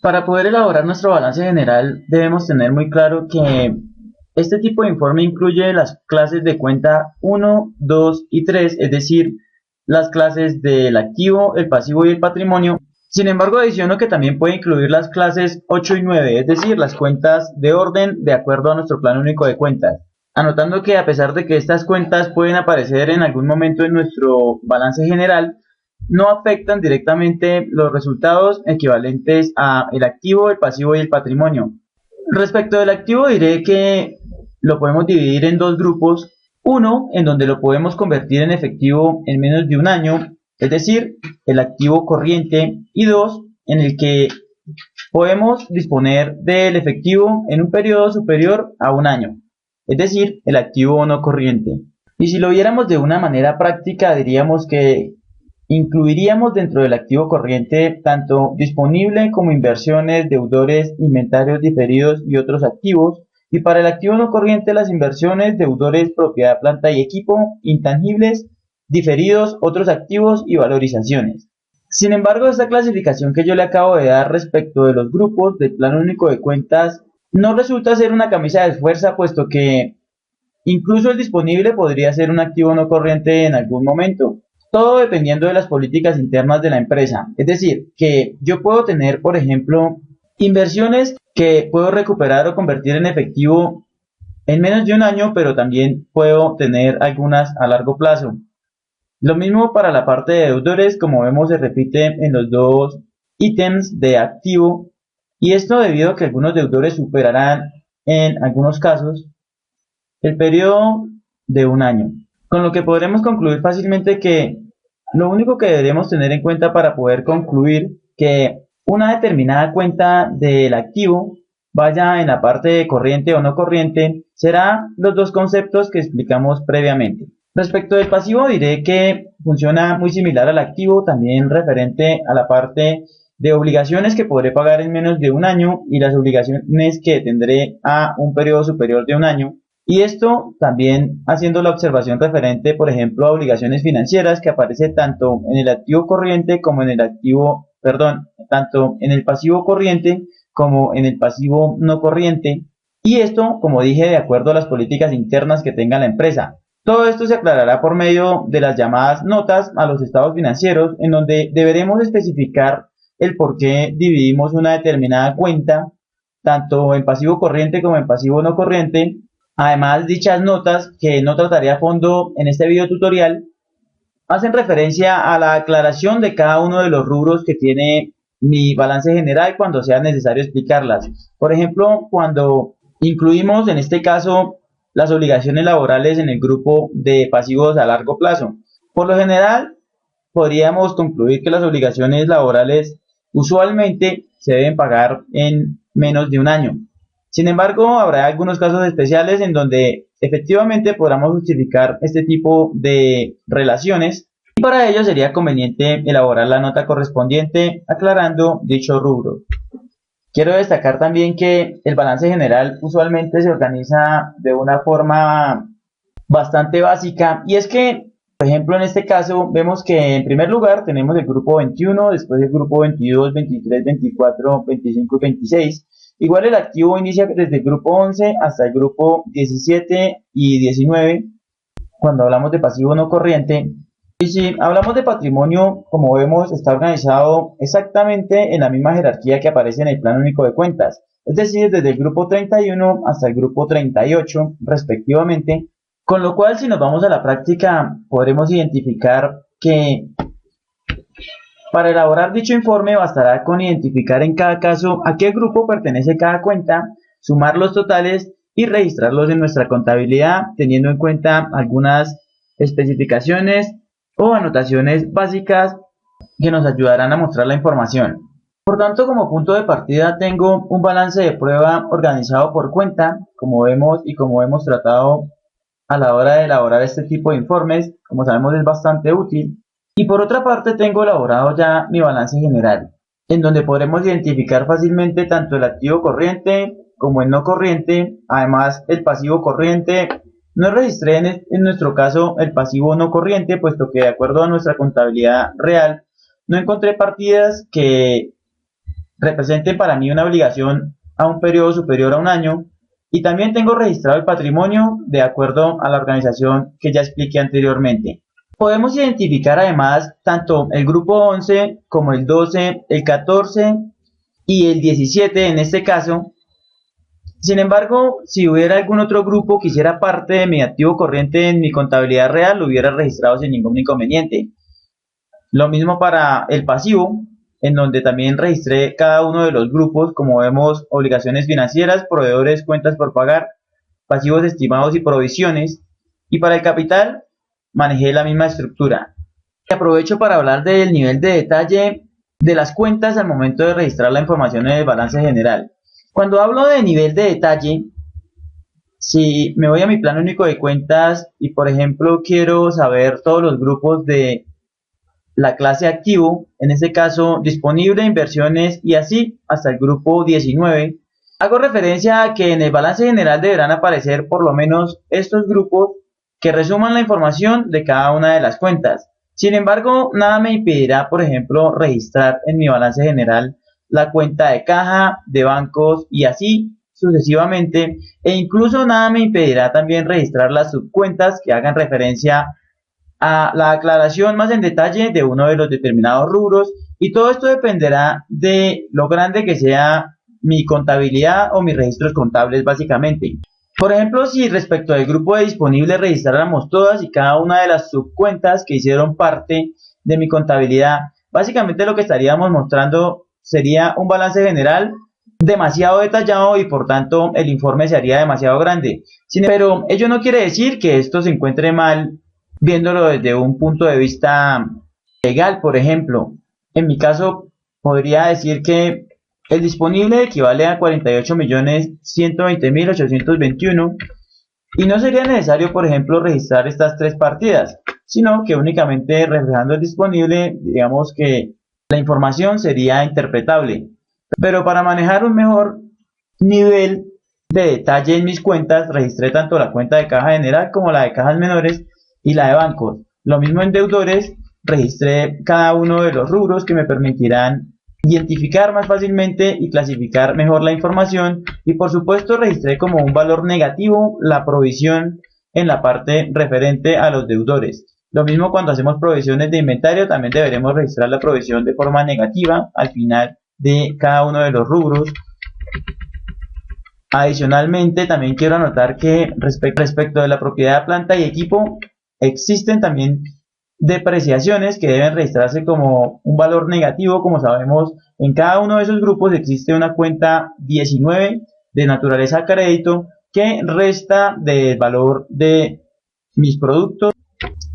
Para poder elaborar nuestro balance general, debemos tener muy claro que este tipo de informe incluye las clases de cuenta uno, 2 y 3, es decir, las clases del activo, el pasivo y el patrimonio. Sin embargo, adiciono que también puede incluir las clases 8 y 9, es decir, las cuentas de orden de acuerdo a nuestro plan único de cuentas. Anotando que a pesar de que estas cuentas pueden aparecer en algún momento en nuestro balance general, no afectan directamente los resultados equivalentes a el activo, el pasivo y el patrimonio. Respecto del activo diré que lo podemos dividir en dos grupos. Uno, en donde lo podemos convertir en efectivo en menos de un año, es decir, el activo corriente. Y dos, en el que podemos disponer del efectivo en un periodo superior a un año, es decir, el activo no corriente. Y si lo viéramos de una manera práctica, diríamos que incluiríamos dentro del activo corriente tanto disponible como inversiones, deudores, inventarios diferidos y otros activos. Y para el activo no corriente, las inversiones, deudores, propiedad, planta y equipo, intangibles, diferidos, otros activos y valorizaciones. Sin embargo, esta clasificación que yo le acabo de dar respecto de los grupos del Plan Único de Cuentas no resulta ser una camisa de fuerza, puesto que incluso el disponible podría ser un activo no corriente en algún momento. Todo dependiendo de las políticas internas de la empresa. Es decir, que yo puedo tener, por ejemplo, inversiones que puedo recuperar o convertir en efectivo en menos de un año, pero también puedo tener algunas a largo plazo. Lo mismo para la parte de deudores, como vemos se repite en los dos ítems de activo, y esto debido a que algunos deudores superarán en algunos casos el periodo de un año, con lo que podremos concluir fácilmente que lo único que deberemos tener en cuenta para poder concluir que una determinada cuenta del activo vaya en la parte de corriente o no corriente será los dos conceptos que explicamos previamente. Respecto del pasivo diré que funciona muy similar al activo, también referente a la parte de obligaciones que podré pagar en menos de un año y las obligaciones que tendré a un periodo superior de un año. Y esto también haciendo la observación referente, por ejemplo, a obligaciones financieras que aparece tanto en el activo corriente como en el activo, perdón, tanto en el pasivo corriente como en el pasivo no corriente. Y esto, como dije, de acuerdo a las políticas internas que tenga la empresa. Todo esto se aclarará por medio de las llamadas notas a los estados financieros, en donde deberemos especificar el por qué dividimos una determinada cuenta, tanto en pasivo corriente como en pasivo no corriente. Además, dichas notas, que no trataré a fondo en este video tutorial, hacen referencia a la aclaración de cada uno de los rubros que tiene mi balance general cuando sea necesario explicarlas. Por ejemplo, cuando incluimos en este caso las obligaciones laborales en el grupo de pasivos a largo plazo. Por lo general, podríamos concluir que las obligaciones laborales usualmente se deben pagar en menos de un año. Sin embargo, habrá algunos casos especiales en donde efectivamente podamos justificar este tipo de relaciones y para ello sería conveniente elaborar la nota correspondiente aclarando dicho rubro. Quiero destacar también que el balance general usualmente se organiza de una forma bastante básica y es que, por ejemplo, en este caso vemos que en primer lugar tenemos el grupo 21, después el grupo 22, 23, 24, 25 y 26. Igual el activo inicia desde el grupo 11 hasta el grupo 17 y 19 cuando hablamos de pasivo no corriente. Y si hablamos de patrimonio, como vemos, está organizado exactamente en la misma jerarquía que aparece en el Plan Único de Cuentas, es decir, desde el grupo 31 hasta el grupo 38 respectivamente, con lo cual si nos vamos a la práctica podremos identificar que para elaborar dicho informe bastará con identificar en cada caso a qué grupo pertenece cada cuenta, sumar los totales y registrarlos en nuestra contabilidad teniendo en cuenta algunas especificaciones o anotaciones básicas que nos ayudarán a mostrar la información. Por tanto, como punto de partida tengo un balance de prueba organizado por cuenta, como vemos y como hemos tratado a la hora de elaborar este tipo de informes, como sabemos es bastante útil. Y por otra parte tengo elaborado ya mi balance general, en donde podremos identificar fácilmente tanto el activo corriente como el no corriente, además el pasivo corriente. No registré en nuestro caso el pasivo no corriente, puesto que de acuerdo a nuestra contabilidad real, no encontré partidas que representen para mí una obligación a un periodo superior a un año, y también tengo registrado el patrimonio de acuerdo a la organización que ya expliqué anteriormente. Podemos identificar además tanto el grupo 11 como el 12, el 14 y el 17 en este caso. Sin embargo, si hubiera algún otro grupo que hiciera parte de mi activo corriente en mi contabilidad real, lo hubiera registrado sin ningún inconveniente. Lo mismo para el pasivo, en donde también registré cada uno de los grupos, como vemos, obligaciones financieras, proveedores, cuentas por pagar, pasivos estimados y provisiones. Y para el capital, manejé la misma estructura. Y aprovecho para hablar del nivel de detalle de las cuentas al momento de registrar la información en el balance general. Cuando hablo de nivel de detalle, si me voy a mi plan único de cuentas y por ejemplo quiero saber todos los grupos de la clase activo, en este caso disponible, inversiones y así hasta el grupo 19, hago referencia a que en el balance general deberán aparecer por lo menos estos grupos que resuman la información de cada una de las cuentas. Sin embargo, nada me impedirá, por ejemplo, registrar en mi balance general la cuenta de caja, de bancos y así sucesivamente, e incluso nada me impedirá también registrar las subcuentas que hagan referencia a la aclaración más en detalle de uno de los determinados rubros, y todo esto dependerá de lo grande que sea mi contabilidad o mis registros contables básicamente. Por ejemplo, si respecto al grupo de disponible registráramos todas y cada una de las subcuentas que hicieron parte de mi contabilidad, básicamente lo que estaríamos mostrando sería un balance general demasiado detallado y por tanto el informe se haría demasiado grande. Pero ello no quiere decir que esto se encuentre mal viéndolo desde un punto de vista legal. Por ejemplo, en mi caso podría decir que el disponible equivale a 48.120.821 y no sería necesario, por ejemplo, registrar estas tres partidas, sino que únicamente reflejando el disponible, digamos que la información sería interpretable. Pero para manejar un mejor nivel de detalle en mis cuentas, registré tanto la cuenta de caja general como la de cajas menores y la de bancos. Lo mismo en deudores, registré cada uno de los rubros que me permitirán identificar más fácilmente y clasificar mejor la información, y por supuesto registré como un valor negativo la provisión en la parte referente a los deudores. Lo mismo cuando hacemos provisiones de inventario, también deberemos registrar la provisión de forma negativa al final de cada uno de los rubros. Adicionalmente, también quiero anotar que respecto de la propiedad de planta y equipo, existen también depreciaciones que deben registrarse como un valor negativo. Como sabemos, en cada uno de esos grupos existe una cuenta 19 de naturaleza crédito que resta del valor de mis productos,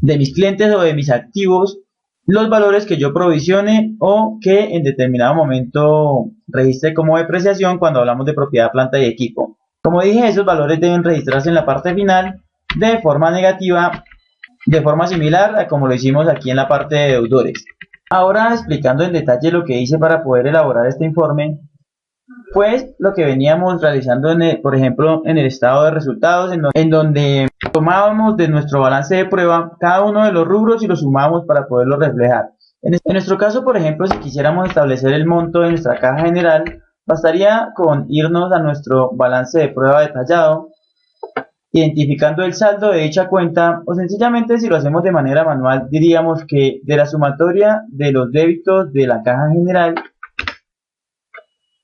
de mis clientes o de mis activos, los valores que yo provisione o que en determinado momento registre como depreciación cuando hablamos de propiedad, planta y equipo. Como dije, esos valores deben registrarse en la parte final de forma negativa, de forma similar a como lo hicimos aquí en la parte de deudores. Ahora, explicando en detalle lo que hice para poder elaborar este informe, pues lo que veníamos realizando por ejemplo en el estado de resultados, en donde tomábamos de nuestro balance de prueba cada uno de los rubros y los sumábamos para poderlo reflejar. En nuestro caso, por ejemplo, si quisiéramos establecer el monto de nuestra caja general, bastaría con irnos a nuestro balance de prueba detallado, identificando el saldo de dicha cuenta, o sencillamente, si lo hacemos de manera manual, diríamos que de la sumatoria de los débitos de la caja general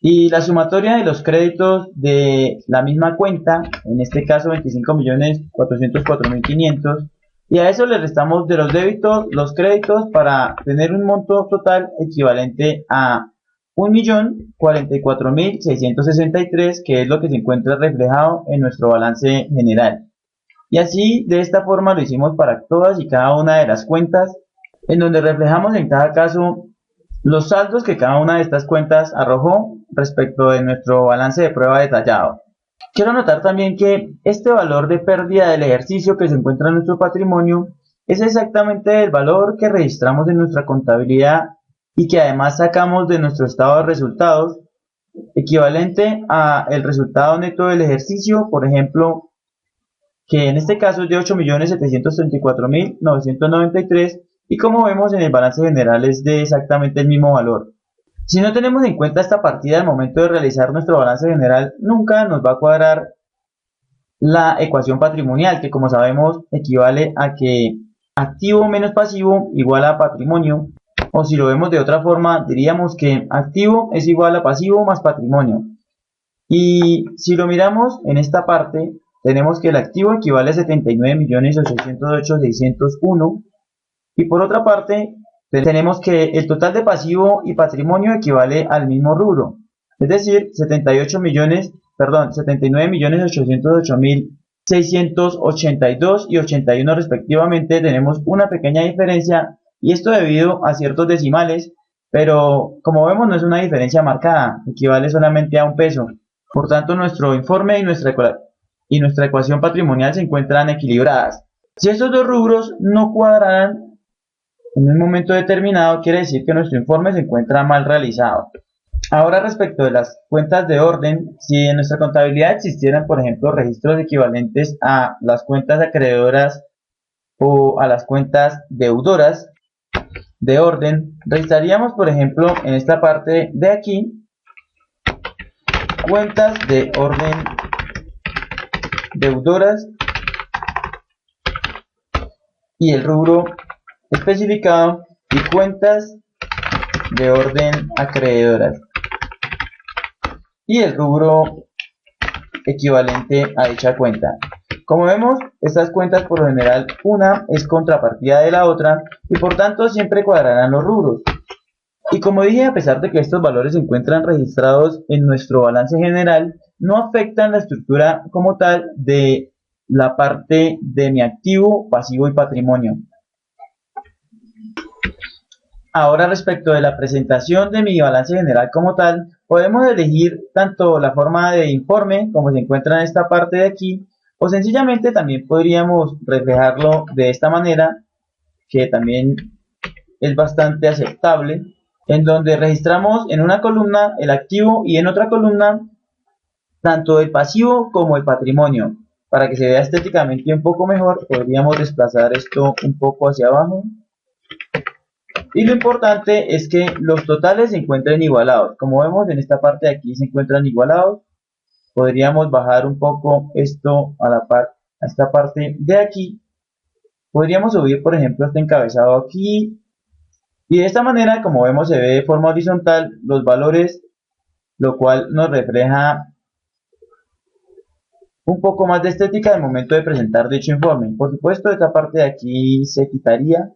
y la sumatoria de los créditos de la misma cuenta, en este caso 25.404.500, y a eso le restamos de los débitos los créditos para tener un monto total equivalente a 1.044.663, que es lo que se encuentra reflejado en nuestro balance general. Y así, de esta forma, lo hicimos para todas y cada una de las cuentas, en donde reflejamos en cada caso los saldos que cada una de estas cuentas arrojó respecto de nuestro balance de prueba detallado. Quiero anotar también que este valor de pérdida del ejercicio que se encuentra en nuestro patrimonio es exactamente el valor que registramos en nuestra contabilidad y que además sacamos de nuestro estado de resultados, equivalente a el resultado neto del ejercicio, por ejemplo, que en este caso es de 8.734.993, y como vemos en el balance general es de exactamente el mismo valor. Si no tenemos en cuenta esta partida al momento de realizar nuestro balance general, nunca nos va a cuadrar la ecuación patrimonial, que como sabemos equivale a que activo menos pasivo igual a patrimonio, o si lo vemos de otra forma, diríamos que activo es igual a pasivo más patrimonio. Y si lo miramos en esta parte, tenemos que el activo equivale a 79.808.601, y por otra parte tenemos que el total de pasivo y patrimonio equivale al mismo rubro, es decir, 79.808.682 y 81 respectivamente. Tenemos una pequeña diferencia, y esto debido a ciertos decimales, pero como vemos no es una diferencia marcada, equivale solamente a un peso. Por tanto, nuestro informe y nuestra ecuación patrimonial se encuentran equilibradas. Si estos dos rubros no cuadraran en un momento determinado, quiere decir que nuestro informe se encuentra mal realizado. Ahora, respecto de las cuentas de orden, si en nuestra contabilidad existieran, por ejemplo, registros equivalentes a las cuentas acreedoras o a las cuentas deudoras de orden, registraríamos, por ejemplo, en esta parte de aquí, cuentas de orden deudoras y el rubro especificado, y cuentas de orden acreedoras y el rubro equivalente a dicha cuenta. Como vemos, estas cuentas por lo general una es contrapartida de la otra y por tanto siempre cuadrarán los rubros. Y como dije, a pesar de que estos valores se encuentran registrados en nuestro balance general, no afectan la estructura como tal de la parte de mi activo, pasivo y patrimonio. Ahora, respecto de la presentación de mi balance general como tal, podemos elegir tanto la forma de informe, como se encuentra en esta parte de aquí, o sencillamente también podríamos reflejarlo de esta manera, que también es bastante aceptable, en donde registramos en una columna el activo y en otra columna tanto el pasivo como el patrimonio. Para que se vea estéticamente un poco mejor, podríamos desplazar esto un poco hacia abajo. Y lo importante es que los totales se encuentren igualados. Como vemos en esta parte de aquí se encuentran igualados. Podríamos bajar un poco esto a esta parte de aquí. Podríamos subir, por ejemplo, este encabezado aquí. Y de esta manera, como vemos, se ve de forma horizontal los valores, lo cual nos refleja un poco más de estética al momento de presentar dicho informe. Por supuesto, esta parte de aquí se quitaría.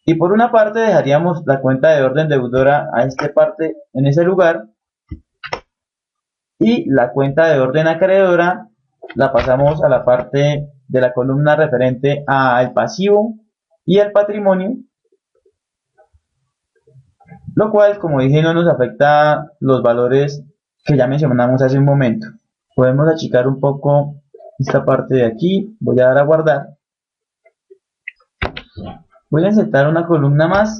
Y por una parte dejaríamos la cuenta de orden deudora a esta parte en ese lugar, y la cuenta de orden acreedora la pasamos a la parte de la columna referente al pasivo y al patrimonio, lo cual, como dije, no nos afecta los valores que ya mencionamos hace un momento. Podemos achicar un poco esta parte de aquí. Voy a dar a guardar. Voy a insertar una columna más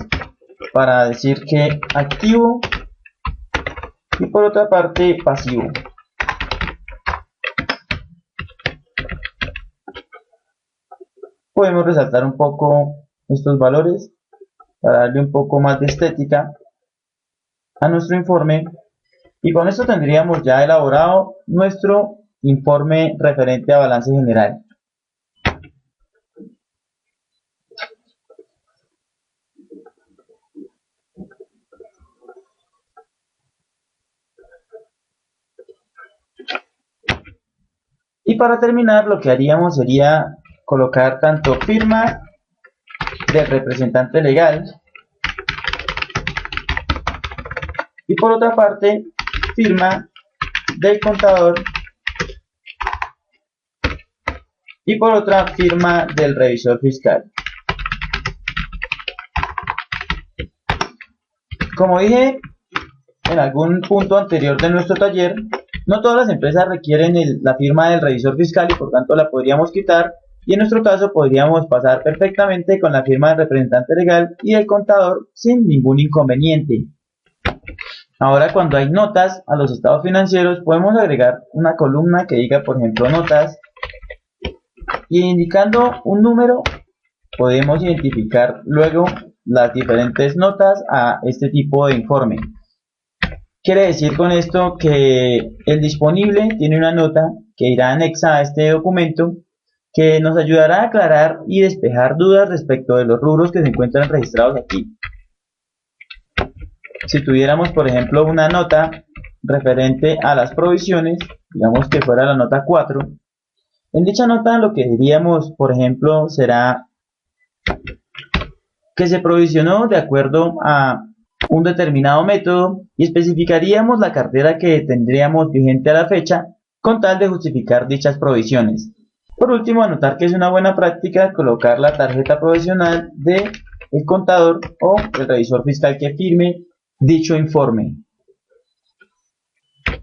para decir que activo y por otra parte pasivo. Podemos resaltar un poco estos valores para darle un poco más de estética a nuestro informe, y con esto tendríamos ya elaborado nuestro informe referente a balance general. Y para terminar, lo que haríamos sería colocar tanto firma del representante legal y por otra parte firma del contador y por otra firma del revisor fiscal. Como dije en algún punto anterior de nuestro taller, no todas las empresas requieren la firma del revisor fiscal y por tanto la podríamos quitar, y en nuestro caso podríamos pasar perfectamente con la firma del representante legal y del contador sin ningún inconveniente. Ahora, cuando hay notas a los estados financieros, podemos agregar una columna que diga, por ejemplo, notas, y indicando un número podemos identificar luego las diferentes notas a este tipo de informe. Quiere decir con esto que el disponible tiene una nota que irá anexa a este documento que nos ayudará a aclarar y despejar dudas respecto de los rubros que se encuentran registrados aquí. Si tuviéramos, por ejemplo, una nota referente a las provisiones, digamos que fuera la nota 4, en dicha nota lo que diríamos, por ejemplo, será que se provisionó de acuerdo a un determinado método y especificaríamos la cartera que tendríamos vigente a la fecha con tal de justificar dichas provisiones. Por último, anotar que es una buena práctica colocar la tarjeta provisional del contador o el revisor fiscal que firme dicho informe.